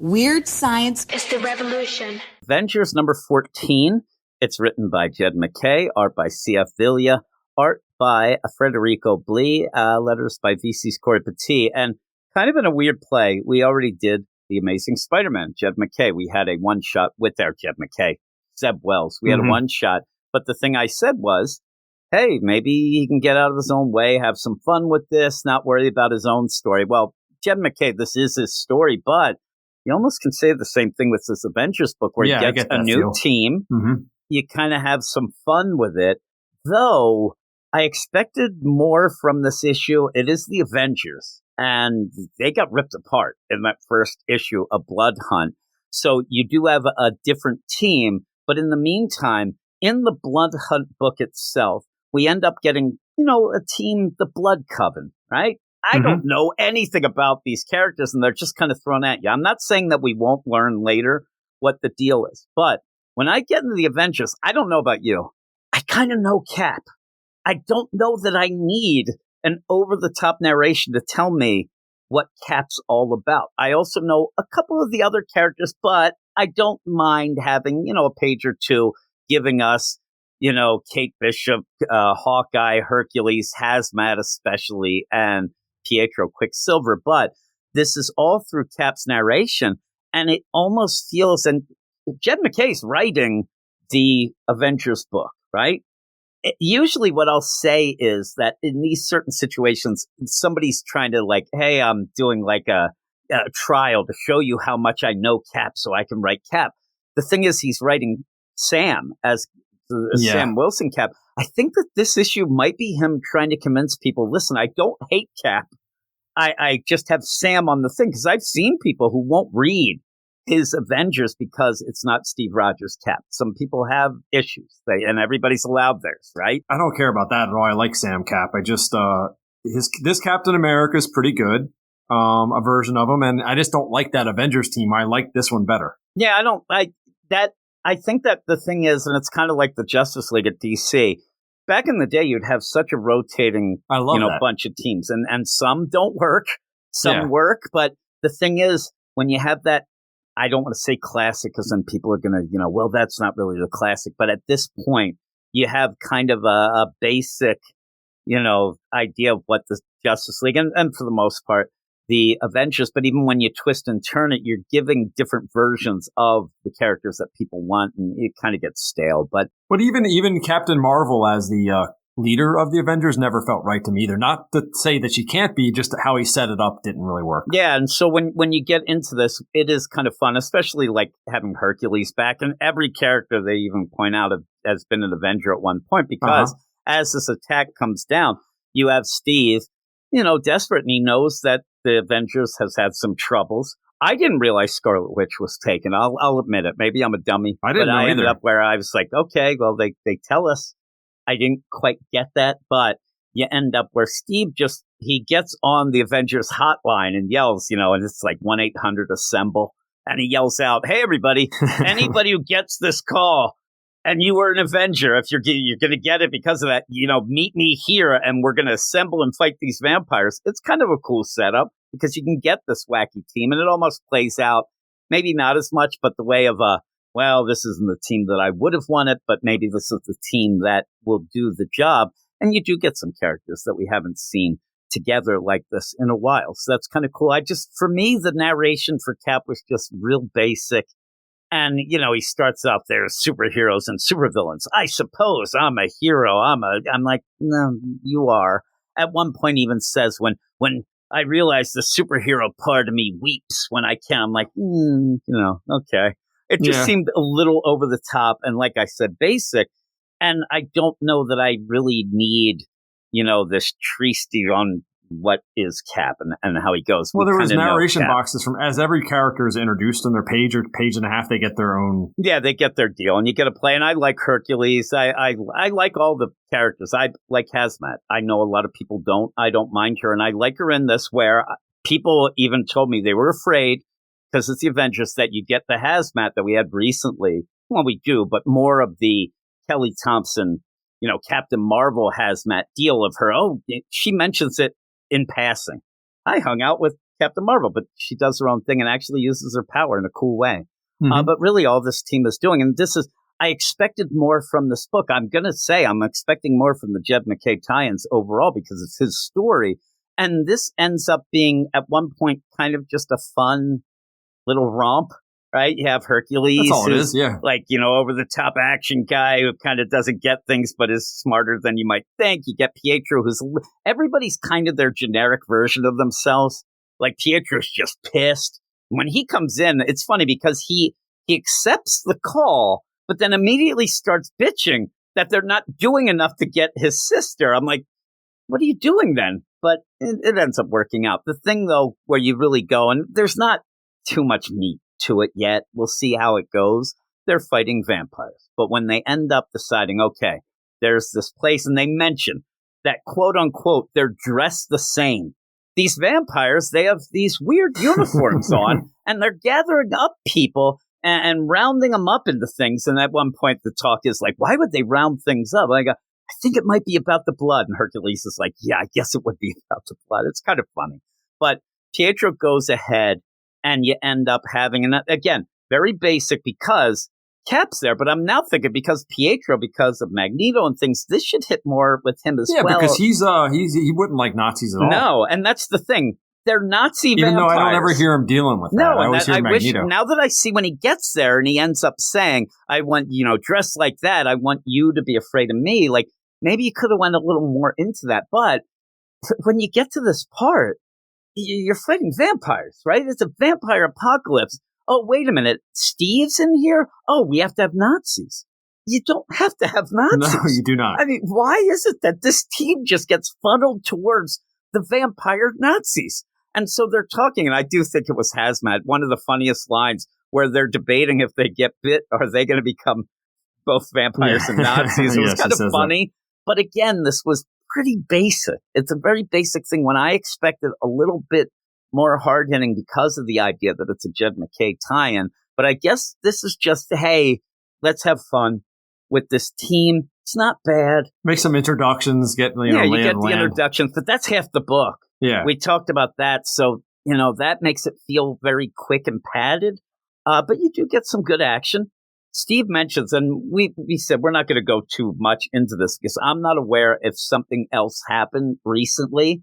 Weird science is the revolution. Avengers number 14. It's written by Jed MacKay, art by C.F. Villa, art by Federico Blee, letters by VC's Corey Petit, and kind of in a weird play, we already did The Amazing Spider-Man, Jed MacKay. We had a one-shot with our Jed MacKay, Zeb Wells. We had a one-shot, but the thing I said was, hey, maybe he can get out of his own way, have some fun with this, not worry about his own story. Well, Jed MacKay, this is his story, but you almost can say the same thing with this Avengers book where he gets a new team. You kind of have some fun with it, though I expected more from this issue. It is the Avengers, and they got ripped apart in that first issue of Blood Hunt. So you do have a different team, but in the meantime, in the Blood Hunt book itself, we end up getting, a team, the Blood Coven, right? I don't know anything about these characters, and they're just kind of thrown at you. I'm not saying that we won't learn later what the deal is, but when I get into the Avengers, I don't know about you. I kind of know Cap. I don't know that I need an over-the-top narration to tell me what Cap's all about. I also know a couple of the other characters, but I don't mind having, a page or two giving us, Kate Bishop, Hawkeye, Hercules, Hazmat especially, and Pietro Quicksilver. But this is all through Cap's narration, and it almost feels, and Jed MacKay's writing the Avengers book, right? Usually what I'll say is that in these certain situations, somebody's trying to hey, I'm doing a trial to show you how much I know Cap so I can write Cap. The thing is, he's writing Sam as Sam Wilson Cap. I think that this issue might be him trying to convince people, listen, I don't hate Cap. I just have Sam on the thing, because I've seen people who won't read his Avengers because it's not Steve Rogers' Cap. Some people have issues, and everybody's allowed theirs, right? I don't care about that at all. I like Sam Cap. I just this Captain America is pretty good, a version of him, and I just don't like that Avengers team. I like this one better. Yeah, I think that the thing is, and it's kind of like the Justice League at DC. Back in the day, you'd have such a rotating, bunch of teams, and some don't work, some work. But the thing is, when you have that, I don't want to say classic, because then people are going to, well, that's not really the classic. But at this point, you have kind of a basic, idea of what the Justice League, and for the most part, the Avengers. But even when you twist and turn it, you're giving different versions of the characters that people want, and it kind of gets stale. But even Captain Marvel as the leader of the Avengers never felt right to me either. Not to say that she can't be, just how he set it up didn't really work. Yeah, and so when you get into this, it is kind of fun, especially having Hercules back, and every character they even point out has been an Avenger at one point, because as this attack comes down, you have Steve, desperate, and he knows that the Avengers has had some troubles. I didn't realize Scarlet Witch was taken. I'll admit it. Maybe I'm a dummy. I didn't know I either. ended up where I was like, okay, well, they tell us. I didn't quite get that, but you end up where Steve he gets on the Avengers hotline and yells, and it's like 1-800-ASSEMBLE. And he yells out, hey, everybody, anybody who gets this call and you were an Avenger, if you're going to get it because of that, meet me here and we're going to assemble and fight these vampires. It's kind of a cool setup, because you can get this wacky team, and it almost plays out, maybe not as much, but the way of well, this isn't the team that I would have wanted, but maybe this is the team that will do the job. And you do get some characters that we haven't seen together like this in a while. So that's kind of cool. For me, the narration for Cap was just real basic. And, he starts out there as superheroes and supervillains. I suppose I'm a hero. I'm like, no, you are. At one point, he even says, when I realize the superhero part of me weeps when I can, I'm like, okay. It just seemed a little over the top, and like I said, basic. And I don't know that I really need, this treatise on what is Cap and how he goes. Well, there was narration boxes from as every character is introduced in their page or page and a half, they get their own. Yeah, they get their deal, and you get to play. And I like Hercules. I like all the characters. I like Hazmat. I know a lot of people don't. I don't mind her, and I like her in this, where people even told me they were afraid, because it's the Avengers, that you get the Hazmat that we had recently. Well, we do, but more of the Kelly Thompson, Captain Marvel Hazmat deal of her. Oh, she mentions it in passing. I hung out with Captain Marvel, but she does her own thing and actually uses her power in a cool way. Mm-hmm. But really all this team is doing, and I expected more from this book. I'm going to say I'm expecting more from the Jed MacKay tie-ins overall because it's his story. And this ends up being, at one point, kind of just a fun little romp, right? You have Hercules. That's all it is, yeah. Like, over-the-top action guy who kind of doesn't get things but is smarter than you might think. You get Pietro, everybody's kind of their generic version of themselves. Like, Pietro's just pissed. When he comes in, it's funny because he accepts the call, but then immediately starts bitching that they're not doing enough to get his sister. I'm like, what are you doing then? But it ends up working out. The thing, though, where you really go, and there's not too much meat to it yet. We'll see how it goes. They're fighting vampires. But when they end up deciding, okay, there's this place, and they mention that, quote unquote, they're dressed the same. These vampires, they have these weird uniforms on, and they're gathering up people and rounding them up into things. And at one point, the talk is like, why would they round things up? I go, I think it might be about the blood. And Hercules is like, yeah, I guess it would be about the blood. It's kind of funny. But Pietro goes ahead, and you end up having, and again, very basic because Cap's there. But I'm now thinking because Pietro, because of Magneto and things, this should hit more with him as well. Yeah, because he wouldn't like Nazis at all. No, and that's the thing. They're Nazi Even vampires. though I don't ever hear him dealing with that. No, I always hear Magneto. Now that I see when he gets there and he ends up saying, I want, dressed like that, I want you to be afraid of me. Like, maybe you could have went a little more into that. But when you get to this part, you're fighting vampires, right? It's a vampire apocalypse. Oh, wait a minute. Steve's in here? Oh, we have to have Nazis. You don't have to have Nazis. No, you do not. I mean, why is it that this team just gets funneled towards the vampire Nazis? And so they're talking, and I do think it was Hazmat, one of the funniest lines where they're debating if they get bit, are they going to become both vampires and Nazis? It was kind of funny. But again, this was pretty basic. It's a very basic thing when I expected a little bit more hard-hitting because of the idea that it's a Jed MacKay tie-in. But I guess this is just, hey, let's have fun with this team. It's not bad. Make some introductions, you get the introductions, but that's half the book. Yeah. We talked about that, so, that makes it feel very quick and padded, but you do get some good action. Steve mentions, and we said we're not going to go too much into this because I'm not aware if something else happened recently,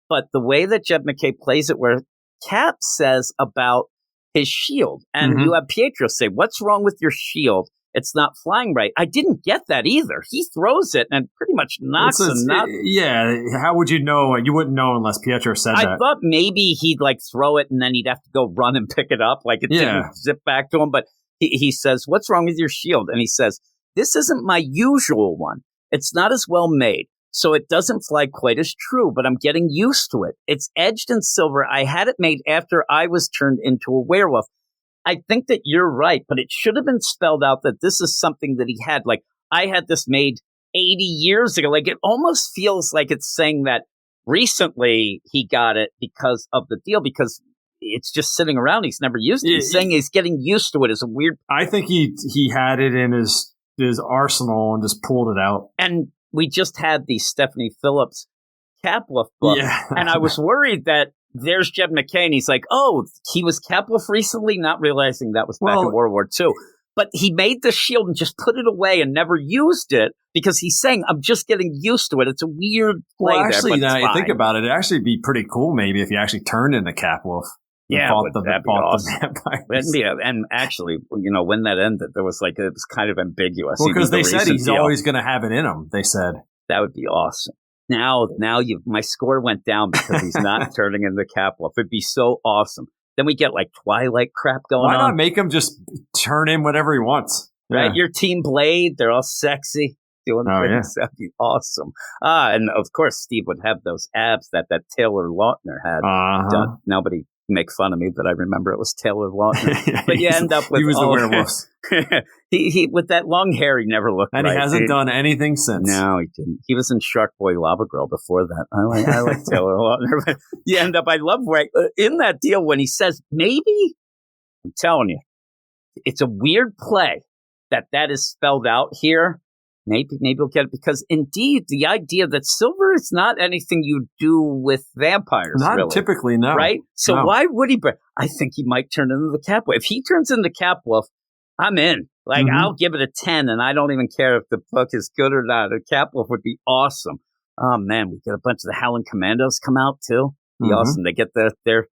but the way that Jed MacKay plays it, where Cap says about his shield, and you have Pietro say, what's wrong with your shield? It's not flying right. I didn't get that either. He throws it and pretty much knocks him. Yeah, how would you know? You wouldn't know unless Pietro said that. I thought maybe he'd throw it and then he'd have to go run and pick it up. Like it didn't zip back to him. But he says, what's wrong with your shield? And he says, this isn't my usual one. It's not as well made, so it doesn't fly quite as true, but I'm getting used to it. It's edged in silver. I had it made after I was turned into a werewolf. I think that you're right, but it should have been spelled out that this is something that he had. Like, I had this made 80 years ago. Like, it almost feels like it's saying that recently he got it because of the deal, because it's just sitting around. He's never used it. He's saying he's getting used to it. It's a weird. I think he had it in his arsenal and just pulled it out. And we just had the Stephanie Phillips Capwolf book. Yeah. And I was worried that there's Jed MacKay, and he's like, oh, he was Capwolf recently, not realizing that was back in World War II. But he made the shield and just put it away and never used it because he's saying, I'm just getting used to it. It's a weird play there. Well, actually, now you think about it, it'd actually be pretty cool maybe if you actually turned into Capwolf. Yeah, that'd be awesome. And actually, when that ended, it was kind of ambiguous. Well, because they said he's always going to have it in him, they said. That would be awesome. Now my score went down because he's not turning into Capwolf. It'd be so awesome. Then we get Twilight crap going on. Why not make him just turn in whatever he wants? Right? Yeah. Your Team Blade, they're all sexy. Doing things. Yeah. That'd be awesome. And of course, Steve would have those abs that Taylor Lautner had. Nobody make fun of me, but I remember it was Taylor Lautner. But you end up with he was the werewolf. he with that long hair, he never looked and right. He hasn't done anything since. No, he didn't. He was in Shark Boy Lava Girl before that. I like Taylor Lautner. But you end up, I love in that deal when he says, maybe, I'm telling you, it's a weird play that is spelled out here. maybe we'll get it, because indeed the idea that silver is not anything you do with vampires, not really, typically, no. Right? So no. why would he? I think he might turn into the Capwolf. If he turns into Capwolf, I'm in. Like, I'll give it a 10, and I don't even care if the book is good or not. A Capwolf would be awesome. Oh man, we get a bunch of the Howling Commandos come out too. Be awesome. They get their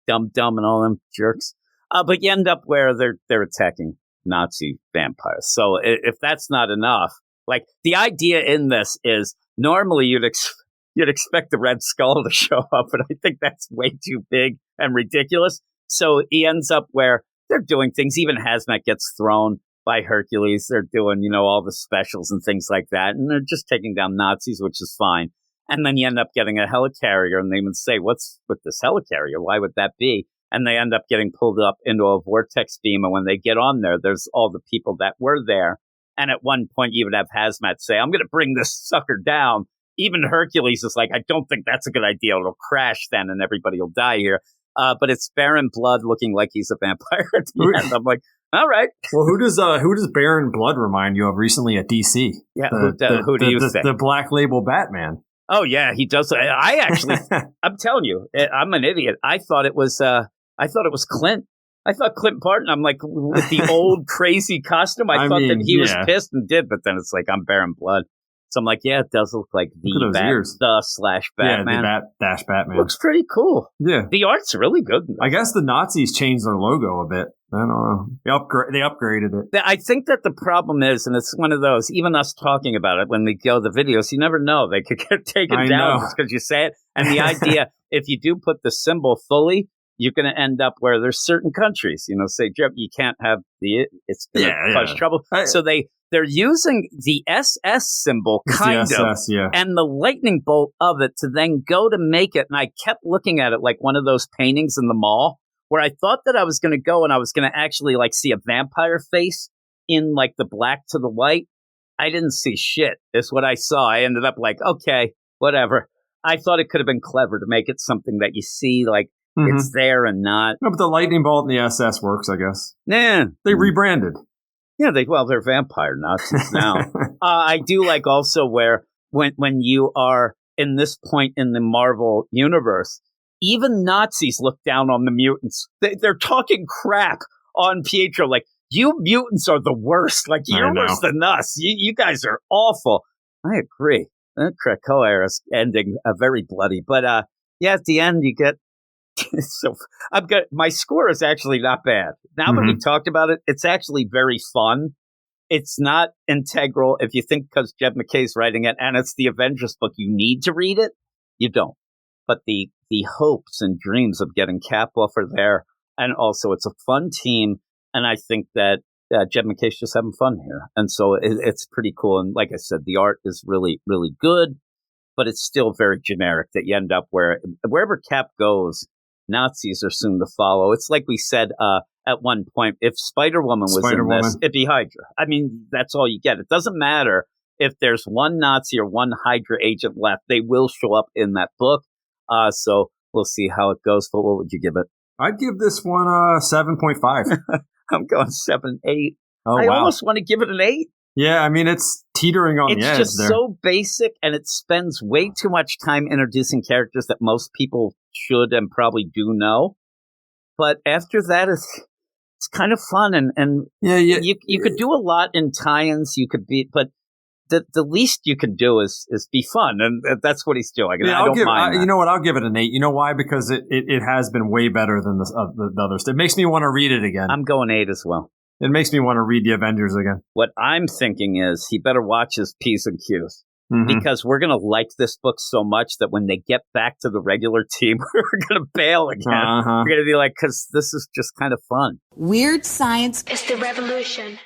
dumb and all them jerks. But you end up where they're attacking Nazi vampires. So if that's not enough, like, the idea in this is normally you'd expect the Red Skull to show up, but I think that's way too big and ridiculous. So he ends up where they're doing things. Even Hazmat gets thrown by Hercules. They're doing, all the specials and things like that. And they're just taking down Nazis, which is fine. And then you end up getting a helicarrier, and they even say, what's with this helicarrier? Why would that be? And they end up getting pulled up into a vortex beam. And when they get on there, there's all the people that were there. And at one point, you would have Hazmat say, I'm going to bring this sucker down. Even Hercules is like, I don't think that's a good idea. It'll crash then, and everybody will die here. But it's Baron Blood looking like he's a vampire at the end. I'm like, all right. Well, who does Baron Blood remind you of recently at DC? Yeah, who do you say? The Black Label Batman. Oh, yeah, he does. I actually, I'm telling you, I'm an idiot. I thought it was Clint. I thought Clint Barton, I'm like, with the old crazy costume, I thought that he was pissed and did, but then it's like, I'm Baron Blood. So I'm like, yeah, it does look like the Batman. Yeah, the Batman. Looks pretty cool. Yeah. The art's really good. I guess the Nazis changed their logo a bit. I don't know. They upgraded it. I think that the problem is, and it's one of those, even us talking about it when we go to the videos, you never know. They could get taken down just because you say it. And the idea, if you do put the symbol fully, you're going to end up where there's certain countries, say, you can't have it's going to cause trouble. So they're using the SS symbol, and the lightning bolt of it to then go to make it. And I kept looking at it like one of those paintings in the mall where I thought that I was going to go and I was going to actually like see a vampire face in like the black to the white. I didn't see shit. Is what I saw. I ended up like, okay, whatever. I thought it could have been clever to make it something that you see like, it's there and not. No, but the lightning bolt and the SS works, I guess. Yeah. They rebranded. Yeah, they're vampire Nazis now. I do like also where when you are in this point in the Marvel universe, even Nazis look down on the mutants. They're talking crap on Pietro, like, you mutants are the worst. Like, you're worse than us. You guys are awful. I agree. Krakoa era is ending very bloody. But at the end you get so my score is actually not bad. Now that we talked about it, it's actually very fun. It's not integral. If you think because Jed MacKay's writing it and it's the Avengers book, you need to read it. You don't. But the hopes and dreams of getting Capwolf are there. And also it's a fun team. And I think that Jed MacKay's just having fun here. And so it's pretty cool. And like I said, the art is really, really good. But it's still very generic that you end up wherever Cap goes, Nazis are soon to follow. It's like we said at one point, if Spider-Woman was in this, it'd be Hydra. I mean, that's all you get. It doesn't matter if there's one Nazi or one Hydra agent left. They will show up in that book. So we'll see how it goes. But what would you give it? I'd give this one 7.5. I'm going 7.8. Oh, I wow. almost want to give it an 8. Yeah, I mean, it's teetering on the edge. It's just so basic, and it spends way too much time introducing characters that most people should and probably do know. But after that, it's kind of fun, and you could do a lot in tie-ins. You could but the least you can do is be fun, and that's what he's doing. And I don't mind that. You know what? I'll give it an 8. You know why? Because it has been way better than the others. It makes me want to read it again. I'm going 8 as well. It makes me want to read the Avengers again. What I'm thinking is he better watch his P's and Q's. Because we're going to like this book so much that when they get back to the regular team, we're going to bail again. We're going to be like, because this is just kind of fun. Weird science is the revolution.